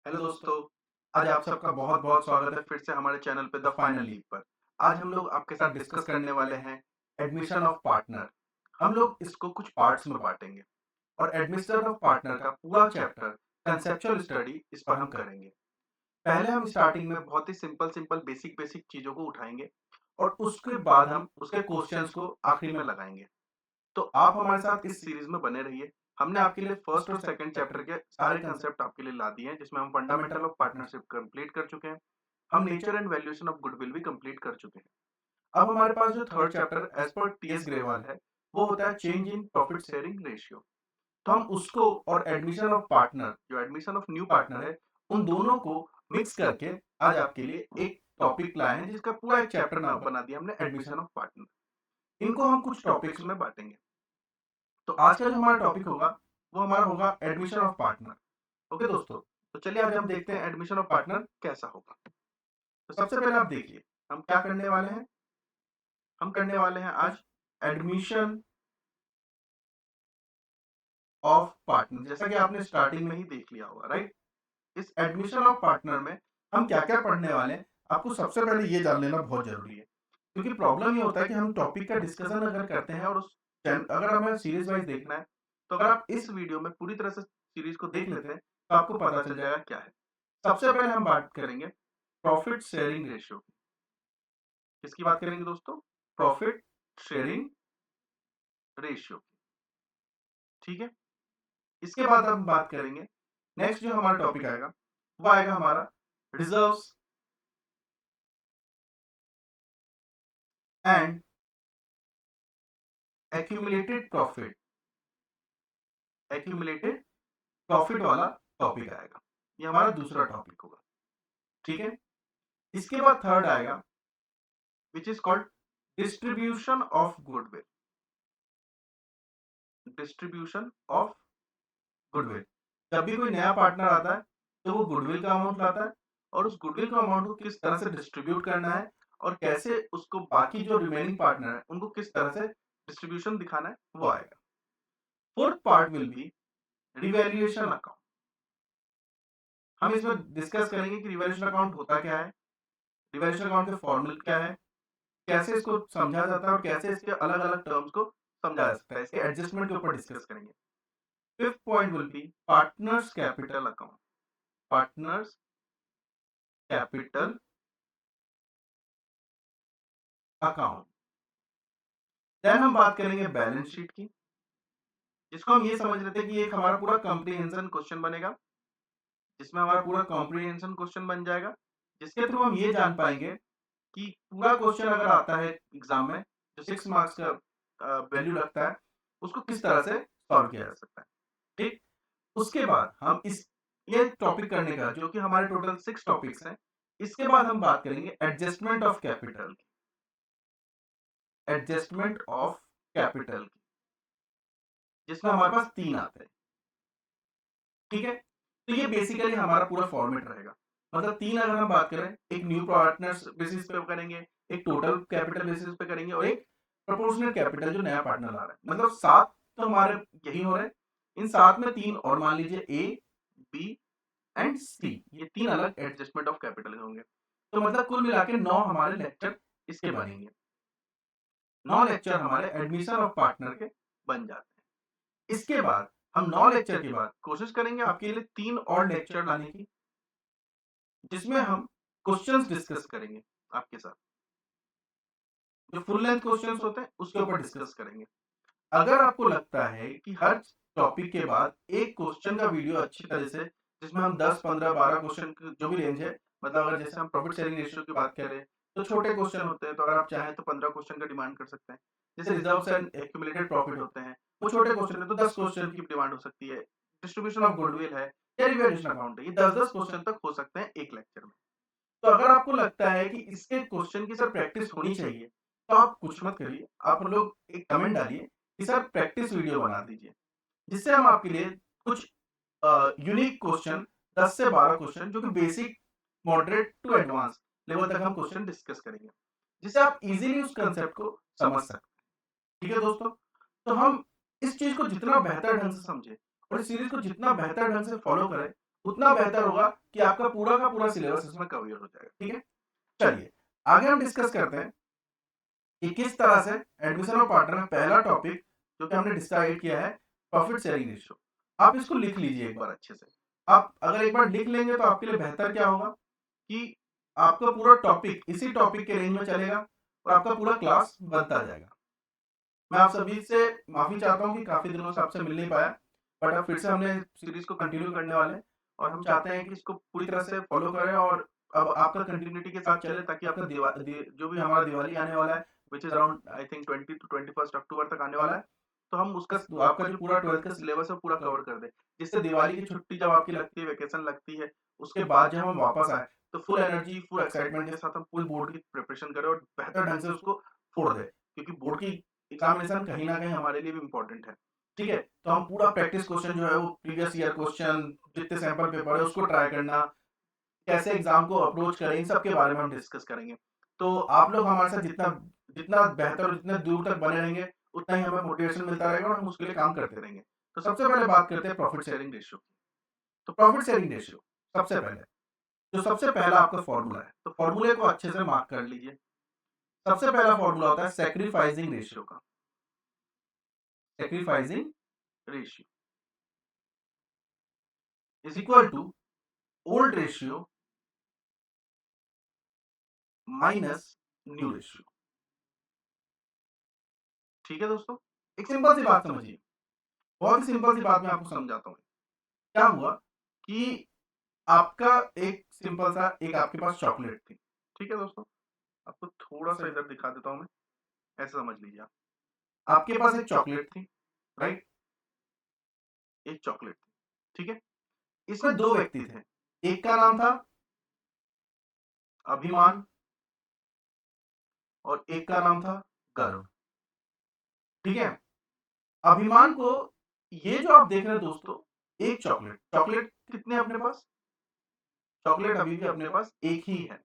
Hello दोस्तों, आज आप सबका बहुत-बहुत स्वागत है फिर से हमारे चैनल पे द फाइनल लीग पर। आज हम लोग आपके साथ डिस्कस करने वाले हैं एडमिशन ऑफ पार्टनर। हम लोग इसको कुछ पार्ट्स में बाँटेंगे और एडमिशन ऑफ पार्टनर का पूरा चैप्टर कंसेप्चुअल स्टडी इस पर हम करेंगे। पहले हम स्टार्टिंग में बहुत ही सिंपल बेसिक चीज़ों को उठाएँगे और उसके बाद हम उसके क्वेश्चंस को आखिरी में लगाएँगे। तो आप हमारे साथ इस सीरीज में बने रहिए। हमने आपके लिए फर्स्ट और सेकंड चैप्टर के सारे कंसेप्ट आपके लिए ला दिए हैं, जिसमें हम फंडामेंटल ऑफ पार्टनरशिप कंप्लीट कर चुके हैं। हम nature and valuation of goodwill भी कंप्लीट कर चुके हैं। अब हमारे पास जो third chapter as per TS Grewal है, वो होता है change in profit sharing ratio. तो हम उसको और एडमिशन ऑफ पार्टनर, जो एडमिशन ऑफ न्यू पार्टनर है, उन दोनों को मिक्स करके आज आपके लिए एक टॉपिक लाए हैं, जिसका पूरा एक चैप्टर ना बना दिया हमने एडमिशन ऑफ पार्टनर। इनको हम कुछ टॉपिक्स में बांटेंगे। तो आज का जो हमारा टॉपिक होगा, वो हमारा होगा एडमिशन ऑफ पार्टनर। ओके दोस्तों, तो चलिए आज हम देखते हैं एडमिशन ऑफ पार्टनर कैसा होगा। तो सबसे पहले आप देखिए, हम क्या करने वाले हैं? हम करने वाले हैं आज एडमिशन ऑफ पार्टनर, जैसा कि आपने स्टार्टिंग में ही देख लिया होगा, राइट? इस एडमिशन ऑफ पार्टनर में हम क्या-क्या पढ़ने वाले हैं, आपको सबसे पहले ये जान लेना बहुत ज़रूरी है। क्योंकि प्रॉब्लम ये होता है कि हम टॉपिक का डिस्कशन अगर करते हैं और उस चैन अगर हमें सीरीज़ वाइज़ देखना है, तो अगर आप इस वीडियो में पूरी तरह से सीरीज़ को देख लेते हैं, तो आपको पता चल जाएगा क्या है। सबसे पहले हम बात करेंगे प्रॉफिट शेयरिंग रेशियो की। किसकी बात करेंगे दोस्तों? प्रॉफिट शेयरिंग रेशियो की, ठीक है? इसके बाद हम बात करेंगे, नेक्स्ट जो हमारा टॉपिक आएगा, वो आएगा हमारा reserves and accumulated profit. Accumulated profit वाला टॉपिक आएगा। ये हमारा दूसरा टॉपिक होगा, ठीक है? इसके बाद थर्ड आएगा, which is called distribution of goodwill. Distribution of goodwill. जब भी कोई नया पार्टनर आता है, तो वो गुडविल का अमाउंट लाता है और उस गुडविल का अमाउंट को किस तरह से डिस्ट्रीब्यूट करना है और कैसे उसको बाकी जो रिमेनिंग पार्टनर है, उनको किस तरह से डिस्ट्रीब्यूशन दिखाना है, वो आएगा। Fourth part will be revaluation account. हम इसमें डिस्कस करेंगे कि रिवैल्यूएशन अकाउंट होता क्या है, रिवैल्यूएशन अकाउंट के फॉर्मूले क्या है, कैसे इसको समझा जाता है और कैसे इसके अलग-अलग टर्म्स को समझा जा सकता है। इसके एडजस्टमेंट के ऊपर डिस्कस करेंगे। Fifth point will be partners capital account. Partners capital account. Then हम बात करेंगे बैलेंस शीट की, जिसको हम ये समझ लेते हैं कि एक हमारा पूरा कॉम्प्रिहेंशन क्वेश्चन बनेगा, जिसमें हमारा पूरा कॉम्प्रिहेंशन क्वेश्चन बन जाएगा, जिसके थ्रू हम ये जान पाएंगे कि पूरा क्वेश्चन अगर आता है एग्जाम में, जो 6 मार्क्स का वैल्यू रखता है, उसको किस तरह से सॉल्व किया जा सकता है, ठीक? उसके बाद हम इस ये टॉपिक करने का, जो कि हमारे टोटल 6 टॉपिक्स हैं, इसके बाद हम बात करेंगे एडजस्टमेंट ऑफ कैपिटल की। एडजस्टमेंट ऑफ कैपिटल की, जिसमें हमारे पास 3 आते हैं, ठीक है? तो ये बेसिकली हमारा पूरा फॉर्मेट रहेगा। मतलब 3 अगर हम बात करें, एक न्यू पार्टनर्स बेसिस पे करेंगे, एक टोटल कैपिटल बेसिस पे करेंगे और एक प्रोपोर्शनल कैपिटल जो नया पार्टनर ला रहा है। मतलब 7 तो हमारे यही हो रहे हैं। इन 7 में 3 और मान लीजिए ए, बी एंड सी, ये 3 अलग एडजस्टमेंट ऑफ कैपिटल के होंगे। तो मतलब कुल मिला के 9 हमारे लेक्चर इसके बनेंगे। 9 लेक्चर हमारे एडमिशन ऑफ पार्टनर के बन जाते हैं। इसके बाद हम 9 लेक्चर के बाद कोशिश करेंगे आपके लिए 3 और लेक्चर लाने की, जिसमें हम क्वेश्चंस डिस्कस करेंगे आपके साथ। जो फुल लेंथ क्वेश्चंस होते हैं, उसके ऊपर डिस्कस करेंगे। अगर आपको लगता है कि हर टॉपिक के बाद एक क्वेश्चन का वीडियो अच्छी तरह से, जिसमें हम 10, 15, 12 क्वेश्चन की जो भी रेंज है, मतलब अगर जैसे हम प्रॉफिट शेयरिंग रेशियो की बात करें, तो छोटे क्वेश्चन होते हैं, तो अगर आप चाहें तो 15 क्वेश्चन का डिमांड कर सकते हैं। जैसे रिजर्व्स एंड एक्यूमुलेटेड प्रॉफिट होते हैं, वो छोटे क्वेश्चन है, तो 10 क्वेश्चन की डिमांड हो सकती है। डिस्ट्रीब्यूशन ऑफ गुडविल है या रिवैल्यूएशन अकाउंट है, ये 10-10 क्वेश्चन तक हो सकते हैं एक लेक्चर में। तो अगर आपको लगता है कि इसके क्वेश्चन की सर प्रैक्टिस होनी चाहिए, तो आप कुछ मत करिए, आप लोग एक कमेंट डालिए कि सर प्रैक्टिस वीडियो बना दीजिए, जिससे हम आपके लिए कुछ यूनिक क्वेश्चन, 10 से 12 क्वेश्चन, जो कि basic, moderate to advance level तक हम क्वेश्चन डिस्कस करेंगे, जिससे आप इजीली उस कंसेप्ट को समझ सकते हैं। ठीक है दोस्तों? तो हम इस चीज़ को जितना बेहतर ढंग से समझें और इस सीरीज़ को जितना बेहतर ढंग से फ़ॉलो करें, उतना बेहतर होगा कि आपका पूरा का पूरा सिलेबस इसमें कवर हो जाएगा। ठीक है, चलिए आगे हम डिस्कस करते हैं कि किस तरह से एडमिशन और पार्टनर में पहला टॉपिक जो कि हमने डिसाइड किया है प्रॉफिट शेयरिंग रेशियो। आप इसको लिख लीजिए एक बार अच्छे से। आप अगर एक बार लिख लेंगे तो आपके लिए बेहतर क्या होगा कि आपका पूरा टॉपिक इसी टॉपिक के रेंज में चलेगा और आपका पूरा क्लास बनता जाएगा। मैं आप सभी से माफी चाहता हूँ कि काफी दिनों से आपसे मिल नहीं पाया, बट अब फिर से हमने सीरीज को कंटिन्यू करने वाले हैं और हम चाहते हैं कि इसको पूरी तरह से फॉलो करें और अब आपका कंटिन्यूटी के साथ चले ताकि आपका जो भी हमारा दिवाली आने वाला है which is around I think 20 to 21 अक्टूबर तक आने वाला है, तो हम उसका आपका जो पूरा 12th का सिलेबस है पूरा कवर कर दें, जिससे दिवाली की छुट्टी जब आपकी लगती है, वेकेशन लगती है, उसके बाद जब हम वापस आए तो फुल एनर्जी फुल एक्साइटमेंट के साथ हम पूरी बोर्ड की प्रिपरेशन करें और बेहतर ढंग से उसको फोड़ दें, क्योंकि बोर्ड की एग्जामिनेशन कहीं ना कहीं हमारे लिए भी इम्पोर्टेंट है। ठीक है, तो हम पूरा प्रैक्टिस क्वेश्चन जो है वो प्रीवियस ईयर क्वेश्चन जितने सैंपल पेपर है उसको ट्राई करना, कैसे एग्जाम को अप्रोच करें, इन सब के बारे में हम डिस्कस करेंगे। तो आप लोग हमारे साथ जितना जितना बेहतर और जितना दूर तक बने रहेंगे उतना ही हमें मोटिवेशन मिलता रहेगा और हम उसके लिए काम करते रहेंगे। तो सबसे पहले बात करते हैं प्रॉफिट शेयरिंग रेशियो की। तो प्रॉफिट शेयरिंग रेशियो सबसे पहले जो सबसे पहला आपका फॉर्मूला है, तो फॉर्मूले को अच्छे से मार्क कर लीजिए। सबसे पहला फॉर्मूला होता है सैक्रिफाइसिंग रेशियो का। Sacrificing ratio is equal to old ratio minus new ratio. ठीक है दोस्तों, एक सिंपल सी बात समझिए, बहुत ही सिंपल सी बात मैं आपको समझाता हूँ। क्या हुआ कि आपका एक सिंपल सा एक आपके पास चॉकलेट थी। ठीक है दोस्तों, आपको थोड़ा सा इधर दिखा देता हूँ मैं, ऐसा समझ लीजिए आप। आपके पास एक चॉकलेट थी, राइट, एक चॉकलेट थी। ठीक है, इसमें दो व्यक्ति थे, एक का नाम था अभिमान और एक का नाम था गर्व। ठीक है, अभिमान को ये जो आप देख रहे हैं दोस्तों, एक चॉकलेट चॉकलेट कितने अपने पास, चॉकलेट अभी भी अपने पास एक ही है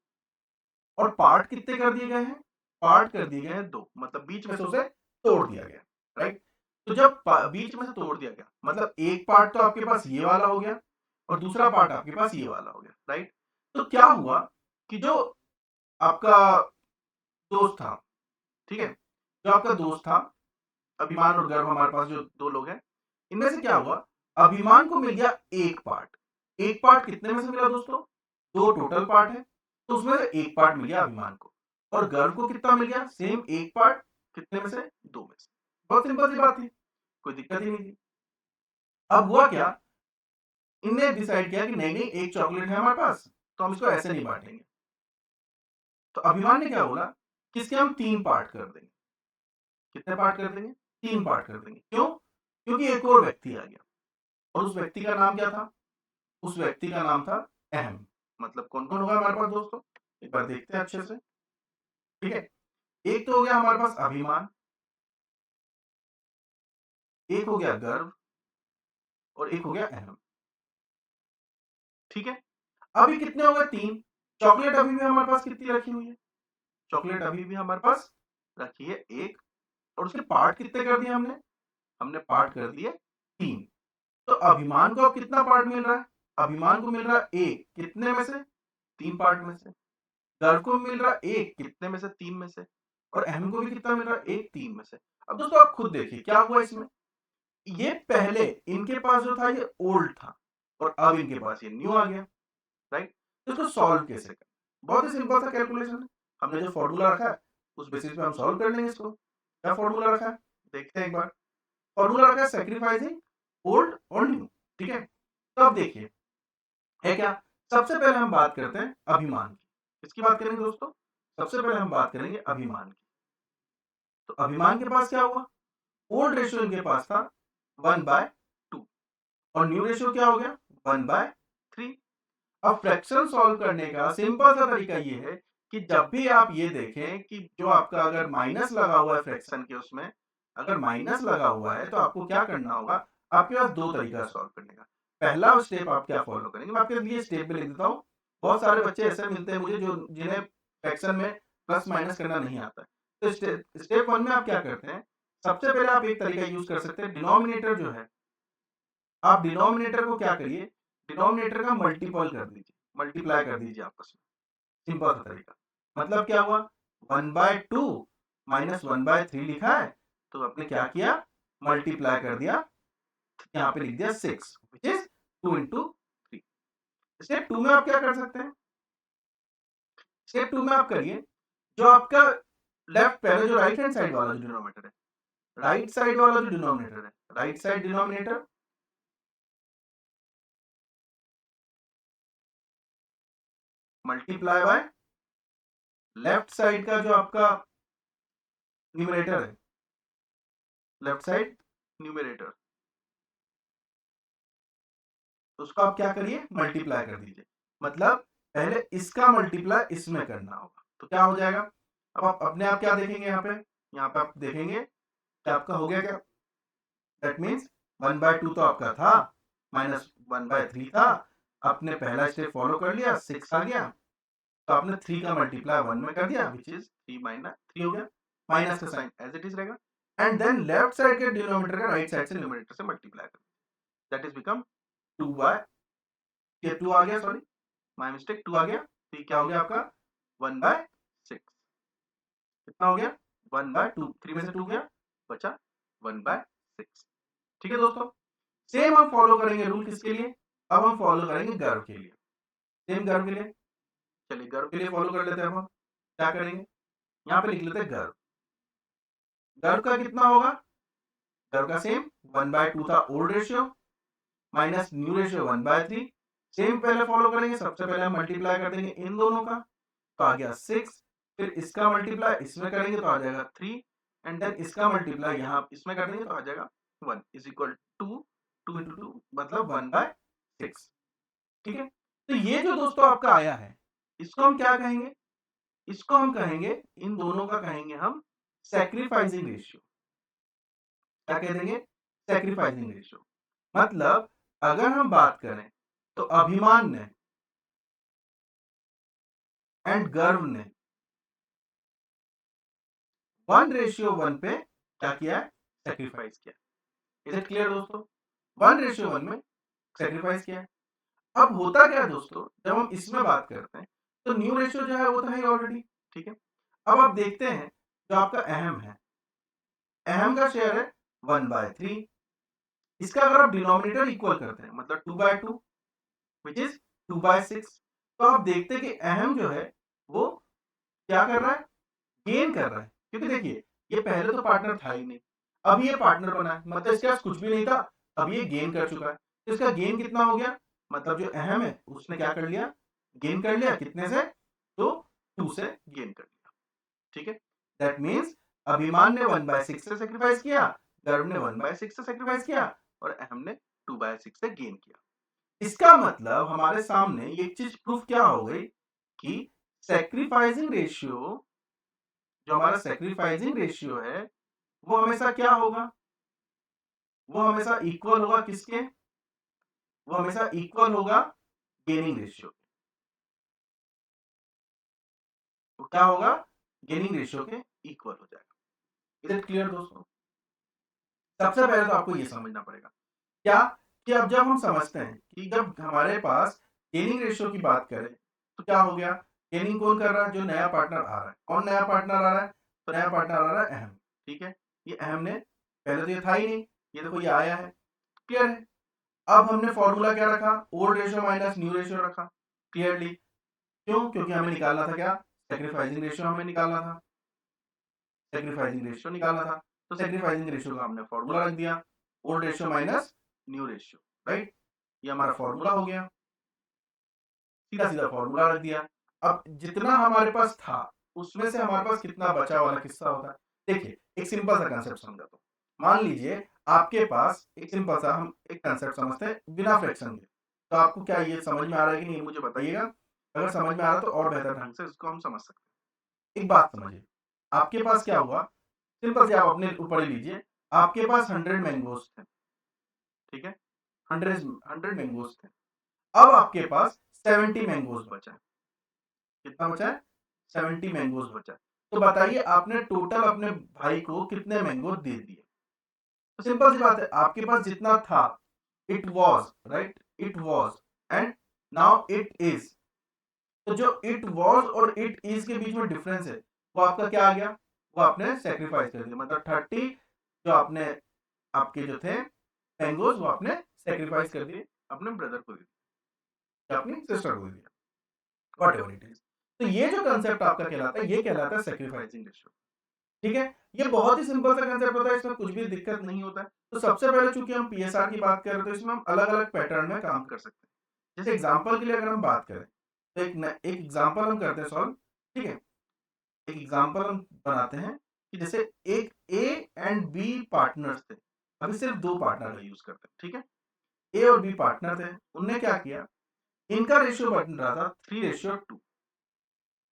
और पार्ट कितने कर दिए गए हैं, पार्ट कर दिए गए हैं दो, मतलब बीच में से उसे तोड़ दिया गया, राइट। तो जब बीच में से तोड़ दिया गया मतलब एक पार्ट तो आपके पास ये वाला हो गया और दूसरा पार्ट आपके पास ये वाला हो गया, राइट। तो क्या हुआ कि जो आपका दोस्त था, ठीक है, जो आपका दोस्त था अभिमान और गर्व, हमारे पास जो दो लोग हैं, इनमें से क्या हुआ, अभिमान को मिल गया एक पार्ट। एक पार्ट कितने में से मिला दोस्तों, दो टोटल पार्ट है, तो उसमें से एक पार्ट मिल गया अभिमान को। और गर्व को कितना मिल गया, सेम एक पार्ट, कितने में से, दो में से। बहुत सिंपल सी बात थी, कोई दिक्कत ही नहीं थी। अब हुआ क्या, इनने डिसाइड किया कि नहीं नहीं एक चॉकलेट है हमारे पास तो हम इसको ऐसे नहीं बांटेंगे। तो अभिमान ने क्या बोला कि इसके हम तीन पार्ट कर देंगे। कितने पार्ट कर देंगे, तीन पार्ट कर देंगे। क्यों, क्योंकि एक और व्यक्ति आ गया और उस व्यक्ति का नाम क्या था, उस व्यक्ति का नाम था अहम। मतलब कौन कौन होगा हमारे पास दोस्तों, एक बार देखते हैं अच्छे से। ठीक है, एक तो हो गया हमारे पास अभिमान, एक हो गया गर्व और एक हो गया अहम। ठीक है, अभी कितने हो गए, तीन। चॉकलेट अभी भी हमारे पास कितनी रखी हुई है, चॉकलेट अभी भी हमारे पास रखी है एक, और उसके पार्ट कितने कर दिए हमने, हमने पार्ट कर दिए तीन। तो अभिमान को अब कितना पार्ट मिल रहा है, अभिमान को मिल रहा है एक, कितने में से, तीन पार्ट में से। गर्व को मिल रहा है एक, कितने में से, तीन में से। और अहम को भी कितना मिल रहा है, एक, तीन में से। अब दोस्तों आप खुद देखिए क्या हुआ इसमें, ये पहले इनके पास जो था ये ओल्ड था और अब इनके पास ये न्यू आ गया, राइट। तो इसको सॉल्व कैसे करें, बहुत ही सिंपल सा कैलकुलेशन है। हमने जो फॉर्मूला रखा है उस बेसिस पे हम सॉल्व कर लेंगे इसको। क्या फॉर्मूला रखा है, देखते हैं एक बार। फॉर्मूला रखा है सैक्रिफाइसिंग ओल्ड और न्यू। ठीक है, तो अब देखिए है क्या, सबसे पहले हम बात करते हैं अभिमान की। किसकी बात करेंगे दोस्तों, सबसे पहले हम बात करेंगे अभिमान की। तो अभिमान के पास क्या हुआ, ओल्ड रेशियो इनके पास था 1/2 और न्यू रेशियो क्या हो गया 1/3। अब फ्रैक्शन सॉल्व करने का सिंपल सा तरीका ये है कि जब भी आप ये देखें कि जो आपका अगर माइनस लगा हुआ है फ्रैक्शन के उसमें, अगर माइनस लगा हुआ है तो आपको क्या करना होगा, आपके पास दो तरीका सॉल्व करने का। पहला स्टेप आप क्या फॉलो करेंगे, मैं आपके लिए स्टेप भी लिख देता हूँ। बहुत सारे बच्चे ऐसे मिलते हैं मुझे जो जिन्हें फ्रैक्शन में प्लस माइनस करना नहीं आता है। तो स्टेप वन में आप क्या करते हैं, सबसे पहले आप एक तरीका यूज कर सकते हैं, डिनोमिनेटर जो है, आप डिनोमिनेटर को क्या करिए, डिनोमिनेटर का मल्टीप्लाई कर दीजिए आपस में, सिंपल सा तरीका। मतलब क्या हुआ, 1/2 माइनस 1/3 लिखा है, तो आपने क्या किया, मल्टीप्लाई कर दिया, यहाँ पे लिख दिया 6 विच इज 2 into 3। स्टेप 2 में आप क्या कर सकते हैं, स्टेप 2 में आप करिए, जो आपका लेफ्ट पहले जो राइट हैंड साइड वाला जो डिनोमिनेटर है, राइट साइड वाला जो डिनोमिनेटर है, right side denominator multiply by left side का जो आपका न्यूमरेटर है, लेफ्ट साइड न्यूमरेटर, उसको आप क्या करिए, मल्टीप्लाई कर दीजिए। मतलब पहले इसका मल्टीप्लाई इसमें करना होगा, तो क्या हो जाएगा, अब आप अपने आप क्या देखेंगे, यहाँ पे आप देखेंगे कि आपका हो गया क्या, दैट मीन्स 1/2 तो आपका था, माइनस 1/3 था, आपने पहला स्टेप फॉलो कर लिया, 6 आ गया, तो आपने 3 का मल्टीप्लाई 1 में कर दिया, विच इज 3 माइनस 3 हो गया, माइनस का साइन एज इट इज रहेगा, एंड देन लेफ्ट साइड के डिनोमिनेटर का राइट साइड से न्यूमरेटर से मल्टीप्लाई कर, दैट इज बिकम 2 बाय, ये 2 आ गया, सॉरी माय मिस्टेक, 2 आ गया, तो ये क्या हो गया आपका 1/6, कितना हो गया 1/2, 3 में से 2 गया, बचा 1/6। ठीक है दोस्तों, सेम हम फॉलो करेंगे रूल किसके लिए, अब हम फॉलो करेंगे गर्व के लिए, सेम गर्व के लिए, चलिए गर्व के लिए फॉलो कर लेते हैं, हम क्या करेंगे, यहाँ पे लिख लेते हैं गर्व, गर्व का कितना होगा, गर्व का सेम 1/2 था old ratio minus new ratio 1/3, same पहले फॉलो करेंगे, सबसे पहले हम मल्टीप्लाई कर देंगे इन दोनों का, तो आ गया 6, फिर इसका मल्टीप्लाई इसमें करेंगे तो आ जाएगा 3, एंड देन इसका मल्टीप्लाई यहाँ इसमें कर देंगे तो आ जाएगा 1 इज इक्वल टू 2 into 2 मतलब 1/6। ठीक है, तो ये जो दोस्तों आपका आया है, इसको हम क्या कहेंगे, इसको हम कहेंगे, इन दोनों का कहेंगे हम सैक्रिफाइसिंग रेशियो, क्या कह देंगे, सैक्रिफाइसिंग रेशियो। मतलब अगर हम बात करें तो अभिमान ने एंड गर्व ने 1:1 पे क्या किया है, सैक्रिफाइस किया। इज इट क्लियर दोस्तों, 1:1 में सैक्रिफाइस किया है। अब होता क्या है दोस्तों, जब हम इसमें बात करते हैं तो न्यू रेशियो जो है वो तो है ही ऑलरेडी, ठीक है। अब आप देखते हैं जो आपका अहम है, अहम का शेयर है 1/3, इसका अगर आप डिनोमिनेटर इक्वल करते हैं मतलब 2/2 विच इज 2/6, तो आप देखते हैं कि अहम जो है वो क्या कर रहा है, गेन कर रहा है, क्योंकि देखिए ये पहले तो पार्टनर था ही नहीं, अब ये पार्टनर बना है, मतलब इसके पास कुछ भी नहीं था, अब ये गेन कर चुका है, तो इसका गेन कितना हो गया, मतलब जो अहम है उसने क्या कर लिया, गेन कर लिया, कितने से, तो 2 से गेन कर लिया। ठीक है, दैट मीन्स अभिमान ने 1/6 से सेक्रीफाइस किया, गर्व ने 1/6 से सेक्रीफाइस किया, और अहम ने 2/6 से गेन किया। इसका मतलब हमारे सामने ये चीज प्रूफ क्या हो गई कि सेक्रीफाइसिंग रेशियो, जो हमारा सेक्रीफाइसिंग रेशियो है वो हमेशा क्या होगा, वो हमेशा इक्वल होगा किसके, वो हमेशा इक्वल होगा गेनिंग रेशियो, तो क्या होगा, गेनिंग रेशियो के इक्वल हो जाएगा। इज इट क्लियर दोस्तों, सबसे पहले तो आपको ये समझना पड़ेगा क्या, कि अब जब हम समझते हैं कि जब हमारे पास गेनिंग रेशियो की बात करें तो क्या हो गया, गेनिंग कौन कर रहा है, जो नया पार्टनर आ रहा है, कौन नया पार्टनर आ रहा है, तो नया पार्टनर आ रहा है अहम। ठीक है, ये अहम ने, पहले तो ये था ही नहीं, ये देखो ये आया है, क्लियर है। अब हमने फॉर्मूला क्या रखा, old ratio minus new ratio रखा, क्लियरली, क्यों, क्योंकि हमें निकालना था क्या, सेक्रीफाइसिंग रेशियो हमें निकालना था, सेक्रीफाइसिंग रेशियो निकालना था, तो सेक्रीफाइसिंग रेशियो का हमने फॉर्मूला रख दिया, old ratio minus new ratio, right, ये हमारा फॉर्मूला हो गया, सीधा सीधा फॉर्मूला रख दिया। अब जितना हमारे पास था उसमें से हमारे पास कितना बचा वाला किस्सा होता है, देखिए एक सिंपल सा कंसेप्ट समझाता हूँ। मान लीजिए आपके पास एक सिंपल सा, हम एक कंसेप्ट समझते हैं बिना फ्रैक्शन के, तो आपको क्या ये समझ में आ रहा है कि नहीं मुझे बताइएगा, अगर समझ में आ रहा है तो और बेहतर ढंग से इसको हम समझ सकते हैं। एक बात समझिए, आपके पास क्या हुआ, सिंपल से आप अपने ऊपर ही लीजिए, आपके पास 100 मैंगोज थे, ठीक है, 100 मैंगोज थे, अब आपके पास 70 मैंगोज बचा है, कितना बचा है, 70 मैंगोज बचा है, तो बताइए आपने टोटल अपने भाई को कितने मैंगो दे दिए, तो सिंपल सी बात है, आपके पास जितना था it was, right, it was and now it is. तो जो इट वाज और इट इज के बीच में डिफरेंस है वो आपका क्या आ गया, वो आपने सेक्रीफाइस कर दिया। मतलब 30 जो आपने आपके जो थे मैंगोज वो आपने सेक्रीफाइस कर दिए, अपने ब्रदर को दे दिया या अपनी सिस्टर को दे दिया, व्हाटएवर इट इज। तो ये जो कंसेप्ट आपका कहलाता है ये कहलाता है सेक्रीफाइसिंग रेशियो। ठीक है, ये बहुत ही सिंपल सा कंसेप्ट होता है, इसमें कुछ भी दिक्कत नहीं होता है। तो सबसे पहले चूंकि हम पीएसआर की बात कर रहे हैं तो इसमें हम अलग अलग पैटर्न में काम कर सकते हैं। जैसे एग्जांपल के लिए अगर हम बात करें तो एक एग्जांपल हम करते हैं सॉल्व। ठीक है, एक एग्जांपल हम बनाते हैं कि जैसे एक ए एंड बी पार्टनर्स थे। अभी सिर्फ दो पार्टनर का यूज करते हैं। ठीक है, ए और बी पार्टनर थे, उनने क्या किया, इनका रेशियो बन रहा था 3:2।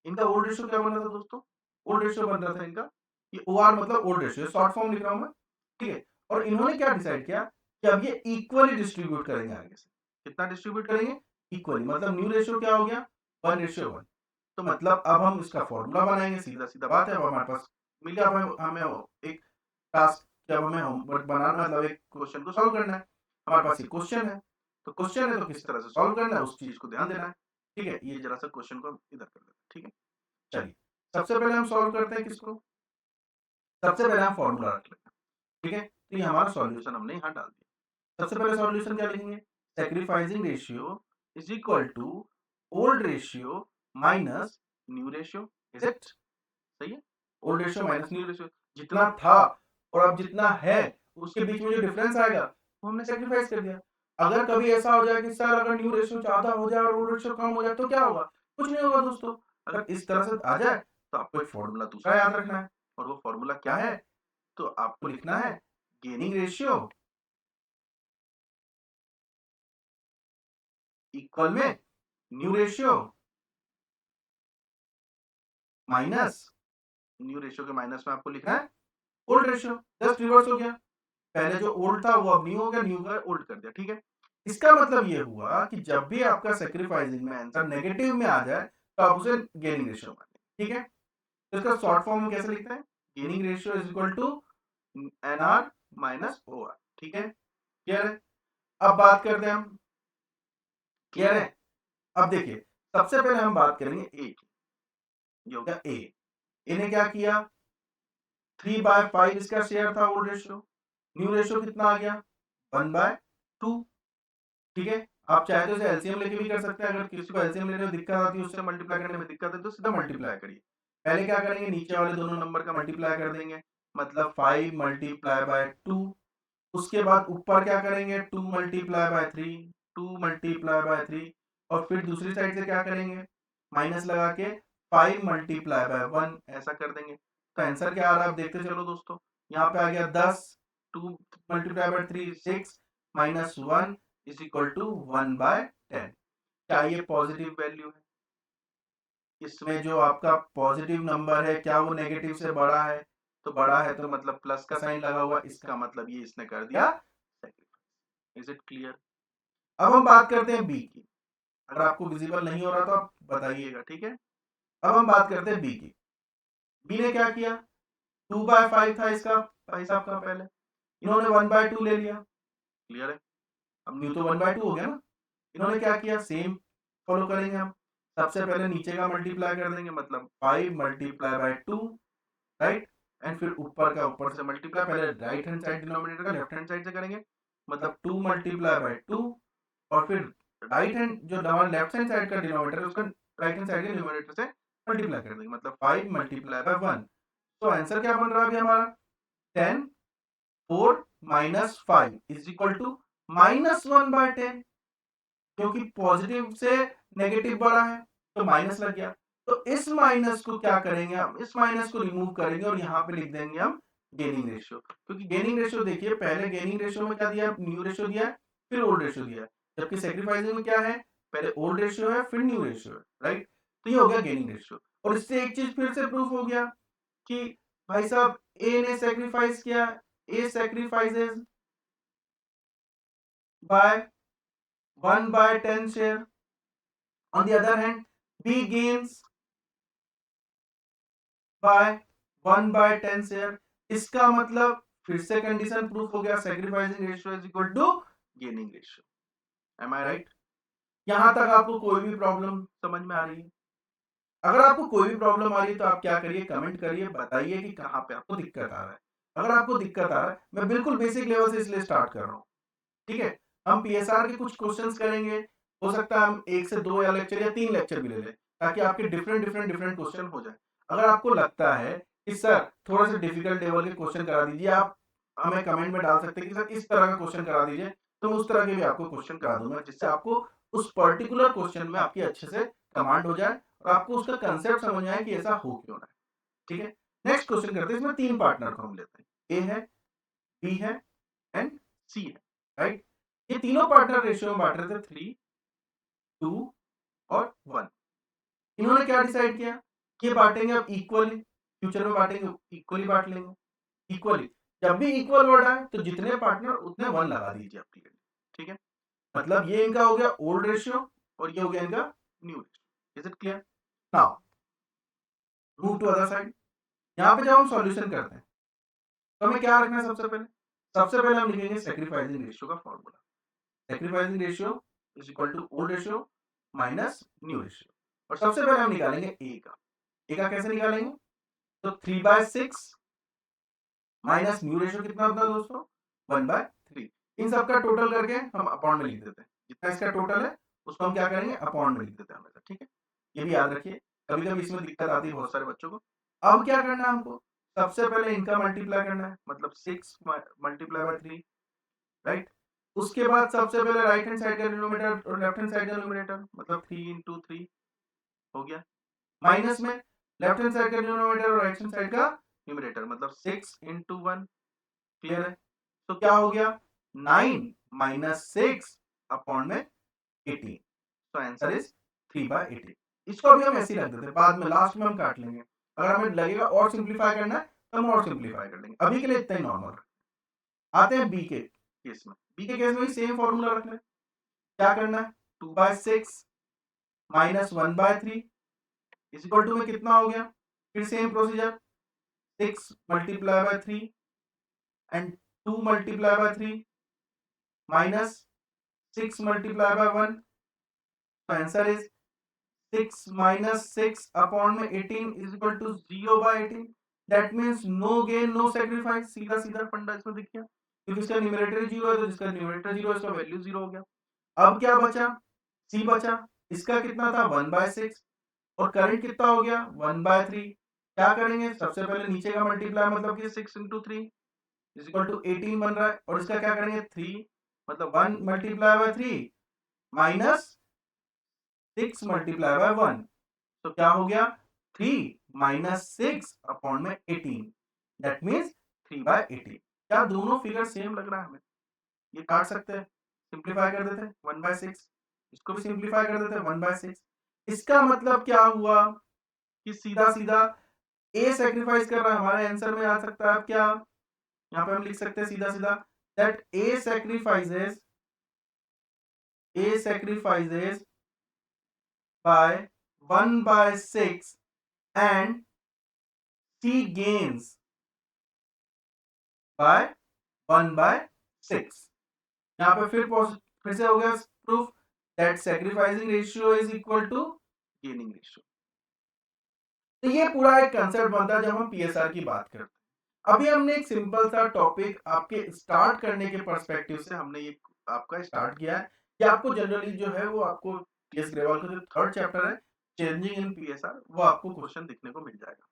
इनका ओल्ड रेशियो क्या बन रहा था दोस्तों, ओल्ड रेशियो बन रहा था इनका, ये ओ आर मतलब ओल्ड रेशियो, शॉर्ट फॉर्म लिख रहा हूं मैं। ठीक है, और इन्होंने क्या डिसाइड किया कि अब ये इक्वली डिस्ट्रीब्यूट करेंगे आगे से। कितना डिस्ट्रीब्यूट करेंगे, इक्वली। मतलब न्यू रेशियो क्या हो गया, 1:1। तो मतलब अब हम इसका फॉर्मूला बनाएंगे, सीधा सीधा बात है। अब हमारे पास मिल गया, अब हमें एक टास्क, जब हमें होमवर्क बनाना मतलब एक क्वेश्चन को सॉल्व करना है, हमारे पास एक क्वेश्चन है। तो क्वेश्चन है तो किस तरह से सॉल्व करना है उस चीज को ध्यान देना है। ठीक है, ये जरा सा क्वेश्चन को हम इधर कर लेते हैं। ठीक है, चलिए सबसे पहले हम सॉल्व करते हैं किसको, सबसे पहले हम फॉर्मूला रख लेते हैं। ठीक है, तो ये हमारा सॉल्यूशन हमने यहाँ डाल दिया। सबसे पहले सॉल्यूशन क्या लिखेंगे, sacrificing ratio is equal to old ratio minus new ratio. Is it सही है, old ratio minus new ratio. जितना था और अब जितना है उसके बीच में जो डिफरेंस आएगा वो हमने सेक्रीफाइस कर दिया। अगर कभी ऐसा हो जाए कि सर अगर न्यू रेशियो ज्यादा हो जाए और ओल्ड रेशियो कम हो जाए तो क्या होगा, कुछ नहीं होगा दोस्तों। अगर इस तरह से आ जाए तो आपको एक फॉर्मूला दूसरा याद रखना है, और वो फॉर्मूला क्या है, तो आपको लिखना है गेनिंग रेशियो इक्वल में new ratio minus, new ratio के माइनस में आपको लिखना है ओल्ड रेशियो। जस्ट रिवर्स हो गया, पहले जो ओल्ड था वो अब न्यू हो गया, न्यू का ओल्ड कर दिया। ठीक है, इसका मतलब ये हुआ कि जब भी आपका सेक्रीफाइसिंग में आंसर नेगेटिव में आ जाए तो आप उसे गेनिंग रेशियो मानें। ठीक है, तो इसका शॉर्ट फॉर्म में कैसे लिखते हैं, gaining ratio is equal to N R minus O R. ठीक है, क्लियर है। अब बात करते हैं हम, क्लियर है। अब देखिए सबसे पहले हम बात करेंगे ए की, ये हो गया ए ने क्या किया, 3/5 इसका शेयर था ओल्ड रेशियो, न्यू रेशियो कितना आ गया 1/2। ठीक है, आप चाहे तो इसे एलसीएम लेके भी कर सकते हैं, अगर किसी को एलसीएम लेने में दिक्कत आती है, उससे मल्टीप्लाई करने में दिक्कत है तो सीधा मल्टीप्लाई करिए। पहले क्या करेंगे, नीचे वाले दोनों नंबर का मल्टीप्लाई कर देंगे, मतलब 5 मल्टीप्लाई बाय 2। उसके बाद ऊपर क्या करेंगे, 2 मल्टीप्लाई बाय 3, 2 मल्टीप्लाई बाय 3, और फिर दूसरी साइड से क्या करेंगे, माइनस लगा के 5 मल्टीप्लाई बाय 1 ऐसा कर देंगे। तो आंसर क्या आ रहा है आप देखते चलो दोस्तों, यहाँ पे आ गया 10, 2 multiply by 3 6 minus 1 is equal to 1/10। क्या ये पॉजिटिव वैल्यू है, इसमें जो आपका पॉजिटिव नंबर है क्या वो नेगेटिव से बड़ा है, तो बड़ा है तो मतलब प्लस का साइन लगा हुआ, इसका मतलब ये इसने कर दिया सेक्रीफाइस। Is it clear. अब हम बात करते हैं बी की, अगर आपको विजिबल नहीं हो रहा तो आप बताइएगा। ठीक है, अब हम बात करते हैं बी की। बी ने क्या किया, 2/5 था इसका भाई साहब का, पहले इन्होंने 1/2 ले लिया। क्लियर है, अब न्यू तो 1/2 हो गया ना। इन्होंने क्या किया, सेम फॉलो करेंगे हम। सबसे पहले नीचे का मल्टीप्लाई कर देंगे, मतलब 5 मल्टीप्लाई बाय 2, राइट, एंड फिर ऊपर का ऊपर से मल्टीप्लाई, पहले राइट हैंड साइड डिनोमिनेटर का लेफ्ट हैंड साइड से करेंगे, मतलब 2 मल्टीप्लाई बाय 2, और फिर राइट हैंड जो हमारा लेफ्ट हैंड साइड का डिनोमिनेटर है उसका राइट हैंड साइड के डिनोमिनेटर से मल्टीप्लाई कर देंगे, मतलब 5 मल्टीप्लाई बाय 1। तो आंसर क्या बन रहा है अभी हमारा, 10 4 माइनस 5 इज इक्वल टू -1/10, क्योंकि पॉजिटिव से नेगेटिव बड़ा है तो माइनस लग गया। तो इस माइनस को क्या करेंगे हम, इस माइनस को रिमूव करेंगे और यहाँ पे लिख देंगे हम गेनिंग रेशियो। क्योंकि गेनिंग रेशियो देखिए, पहले गेनिंग रेशियो में क्या दिया, न्यू रेशियो दिया है, फिर ओल्ड रेशियो दिया है, जबकि सेक्रीफाइसिंग में क्या है, पहले ओल्ड रेशियो है फिर न्यू रेशियो है, राइट। तो ये हो गया गेनिंग रेशियो। और इससे एक चीज फिर से प्रूफ हो गया कि भाई साहब ए ने सेक्रीफाइस किया, ए sacrifices bye 1/10 share. On the other hand, B gains by 1/10 share. इसका मतलब फिर से कंडीशन प्रूफ हो गया, sacrificing ratio is equal to gaining ratio. Am I right. यहाँ तक आपको कोई भी प्रॉब्लम समझ में आ रही है? अगर आपको कोई भी प्रॉब्लम आ रही है तो आप क्या करिए, कमेंट करिए, बताइए कि कहाँ पे आपको दिक्कत आ रहा है। अगर आपको दिक्कत आ रहा है, मैं बिल्कुल बेसिक लेवल से इसलिए स्टार्ट कर रहा हूँ, ठीक है? हम पीएसआर के कुछ क्वेश्चंस करेंगे, हो सकता है हम 1 से 2 या लेक्चर या 3 लेक्चर भी ले लें, ताकि आपके डिफरेंट क्वेश्चन हो जाएँ। अगर आपको लगता है कि सर थोड़ा-सा डिफिकल्ट लेवल के क्वेश्चन करा दीजिए, आप हमें कमेंट में डाल सकते हैं कि सर इस तरह का क्वेश्चन करा दीजिए, तो मैं उस तरह के भी आपको क्वेश्चन करा दूँगा, जिससे आपको उस पर्टिकुलर क्वेश्चन में आपकी अच्छे से कमांड हो जाए और आपको उसका कांसेप्ट समझ में आए कि ऐसा हो क्यों रहा है, ठीक है? नेक्स्ट क्वेश्चन करते हैं, इसमें 3 पार्टनर को हम लेते हैं, ए है, बी है एंड सी है, राइट? ये तीनों पार्टनर रेशियो में बांट रहे थे 3, 2 और 1। इन्होंने क्या डिसाइड किया कि ये बांटेंगे अब इक्वली, फ्यूचर में बांटेंगे इक्वली बांट लेंगे, इक्वली। जब भी इक्वल वर्ड आए तो जितने पार्टनर उतने 1 लगा दीजिए आपके लिए, ठीक है? मतलब ये इनका हो गया ओल्ड रेशियो और ये हो गया इनका new ratio. Is it clear? Now move to other side. यहाँ पे जब हम सॉल्यूशन करते हैं तो हमें क्या रखना है सबसे पहले? सबसे पहले हम लिखेंगे सैक्रिफाइसिंग रेशियो का formula. Sacrificing ratio is equal to old ratio minus new ratio. और सबसे पहले हम निकालेंगे ए का। ए का कैसे निकालेंगे? तो 3/6 माइनस म्यू रेशियो कितना होता है दोस्तों? 1/3। इन सब का टोटल करके हम अपॉन में लिख देते हैं। जितना इसका टोटल है उसको हम क्या करेंगे? अपॉन में लिख देते हैं हमेशा, ठीक है? ये भी याद रखिए, कभी-कभी इसमें दिक्कत आती है बहुत सारे बच्चों को। अब क्या करना है हमको? सबसे पहले इनका मल्टीप्लाई करना है, मतलब 6 मल्टीप्लाई बाय 3, राइट? उसके बाद सबसे पहले राइट हैंड साइड का डिनोमिनेटर और लेफ्ट हैंड साइड का न्यूमरेटर, मतलब 3 into 3 हो गया। माइनस में लेफ्ट हैंड साइड का डिनोमिनेटर और राइट हैंड साइड का न्यूमरेटर, मतलब 6 into 1। क्लियर है? तो क्या हो गया? 9 माइनस 6 अपॉन में 18। तो आंसर इज 3/18। इसको अभी हम ऐसे ही रख देते हैं, बाद में लास्ट में हम काट लेंगे। अगर हमें लगेगा और सिंप्लीफाई करना है तो हम और सिंप्लीफाई कर लेंगे। अभी के लिए इतना ही नॉर्मल। आते हैं बी के केस में। बी के केस में भी सेम फॉर्मूला रखना है। क्या करना है? 2/6 माइनस 1/3 इज इक्वल टू में कितना हो गया? फिर same procedure, 6 multiply by 3 and 2 multiply by 3 minus 6 multiply by 1। तो आंसर इज 6 माइनस 6 अपॉन में 18 is equal to 0/18। That means no gain no sacrifice. सीधा सीधा फंडा इसमें दिख गया, क्योंकि इसका न्यूमरेटर 0 है तो जिसका न्यूमरेटर 0 है इसका वैल्यू 0 हो गया। अब क्या बचा? सी बचा। इसका कितना था? 1/6 और करंट कितना हो गया? 1/3। क्या करेंगे? सबसे पहले नीचे का मल्टीप्लाई, मतलब कि 6 into 3 इज इक्वल टू 18 बन रहा है, और इसका क्या करेंगे? 3, मतलब 1 multiply by 3 minus 6 multiply by 1। तो क्या हो गया? 3 माइनस 6 अपॉन में 18। That means 3/18। क्या दोनों फिगर सेम लग रहा है हमें? ये काट सकते हैं, सिंप्लीफाई कर देते हैं 1/6, इसको भी सिंप्लीफाई कर देते हैं 1/6। इसका मतलब क्या हुआ कि सीधा सीधा ए सेक्रीफाइस कर रहा है। हमारे आंसर में आ सकता है अब क्या? यहाँ पे हम लिख सकते हैं सीधा सीधा that A sacrifices by 1/6 and C gains by 1/6। यहाँ पे फिर से हो गया proof that sacrificing ratio is equal to gaining ratio. तो ये पूरा एक कंसेप्ट बनता है जब हम पीएसआर की बात करते हैं। अभी हमने एक सिंपल सा टॉपिक आपके स्टार्ट करने के पर्सपेक्टिव से हमने ये आपका स्टार्ट किया है कि आपको जनरली जो है वो आपको टीएस ग्रेवाल का जो थर्ड चैप्टर है चेंजिंग इन पीएसआर, वो आपको क्वेश्चन दिखने को मिल जाएगा।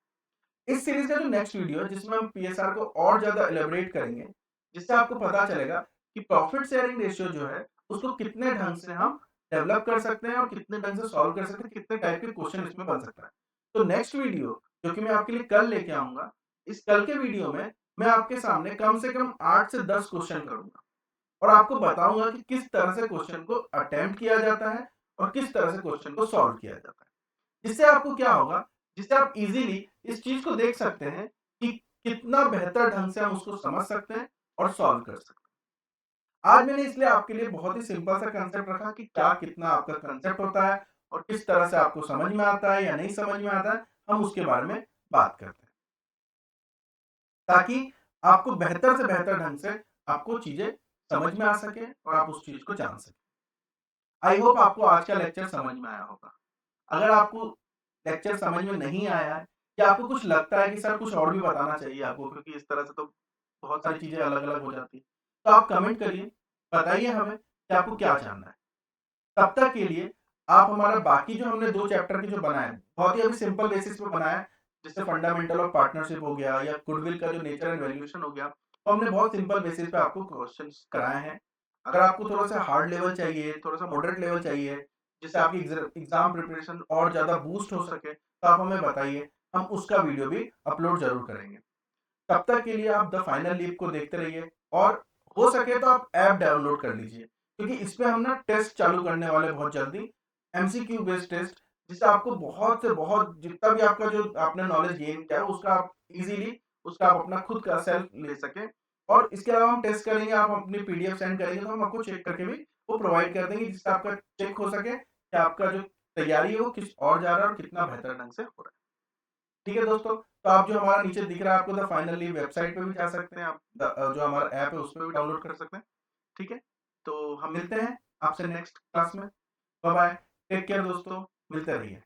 इस सीरीज का जो नेक्स्ट वीडियो है जिसमें हम पीएसआर को और ज्यादा एलेबोरेट करेंगे, जिससे आपको पता चलेगा कि प्रॉफिट शेयरिंग रेशियो जो है उसको कितने ढंग से हम डेवलप कर सकते हैं और कितने ढंग से सॉल्व कर सकते हैं, कितने टाइप के क्वेश्चन इसमें बन सकता है। तो नेक्स्ट वीडियो जो कि मैं आपके लिए कल लेके आऊंगा, इस कल के वीडियो में मैं आपके सामने कम से कम 8 से 10 क्वेश्चन करूंगा और आपको बताऊंगा कि किस तरह से क्वेश्चन को अटेम्प्ट किया जाता है और किस तरह से क्वेश्चन को सॉल्व किया जाता है। जिससे आपको क्या होगा, जिससे आप इजीली इस चीज को देख सकते हैं कि कितना बेहतर ढंग से हम उसको समझ सकते हैं और सॉल्व कर सकते हैं। आज मैंने इसलिए आपके लिए बहुत ही सिंपल सा कंसेप्ट रखा कि क्या कितना आपका कंसेप्ट होता है और किस तरह से आपको समझ में आता है या नहीं समझ में आता है, हम उसके बारे में बात करते हैं, ताकि आपको बेहतर से बेहतर ढंग से आपको चीजें समझ में आ सके और आप उस चीज को जान सके। आई होप आपको आज का लेक्चर समझ में आया होगा। अगर आपको लेक्चर समझ में नहीं आया है या आपको कुछ लगता है कि सर कुछ और भी बताना चाहिए आपको, क्योंकि इस तरह से तो बहुत सारी चीज़ें अलग-अलग हो जाती हैं, तो आप कमेंट करिए, बताइए हमें कि आपको क्या जानना है। तब तक के लिए आप हमारा बाकी जो हमने 2 चैप्टर की जो बनाया है, बहुत ही अभी सिंपल बेसिस पे बनाया है, जैसे फंडामेंटल ऑफ पार्टनरशिप हो गया या गुडविल का जो नेचर एंड वैल्यूएशन हो गया, तो हमने बहुत सिंपल बेसिस पे आपको क्वेश्चंस कराए हैं। अगर आपको थोड़ा-सा हार्ड लेवल चाहिए, थोड़ा-सा मॉडरेट लेवल चाहिए, जिससे आपकी एग्ज़ाम प्रिपरेशन और ज़्यादा बूस्ट हो सके, तो आप हमें बताइए, हम उसका वीडियो भी अपलोड ज़रूर करेंगे। तब तक के लिए आप द फाइनल लीप को देखते रहिए और हो सके तो आप ऐप डाउनलोड कर लीजिए, क्योंकि इस पे हम ना टेस्ट चालू करने वाले बहुत जल्दी, एमसीक्यू बेस्ड टेस्ट, जिससे आपको बहुत से बहुत जितना भी आपका जो आपने नॉलेज गेन किया है उसका आप इजीली उसका आप अपना खुद का सेल्फ ले सकें। और इसके अलावा हम टेस्ट करेंगे, आप अपनी पीडीएफ सेंड करेंगे तो हम आपको चेक करके भी वो प्रोवाइड कर देंगे, जिससे आपका चेक हो सके कि आपका जो तैयारी है वो किस और जा रहा है और कितना बेहतर ढंग से हो रहा है। ठीक है दोस्तों, तो आप जो हमारा नीचे दिख रहा है आपको द फाइनली वेबसाइट पे भी जा सकते हैं, आप जो हमारा ऐप है उसपे भी डाउनलोड कर सकते हैं। ठीक है? तो हम मिलते हैं आपसे नेक्स्ट क्लास में। बाय बाय, टेक केयर दोस्तों, मिलते रहिए।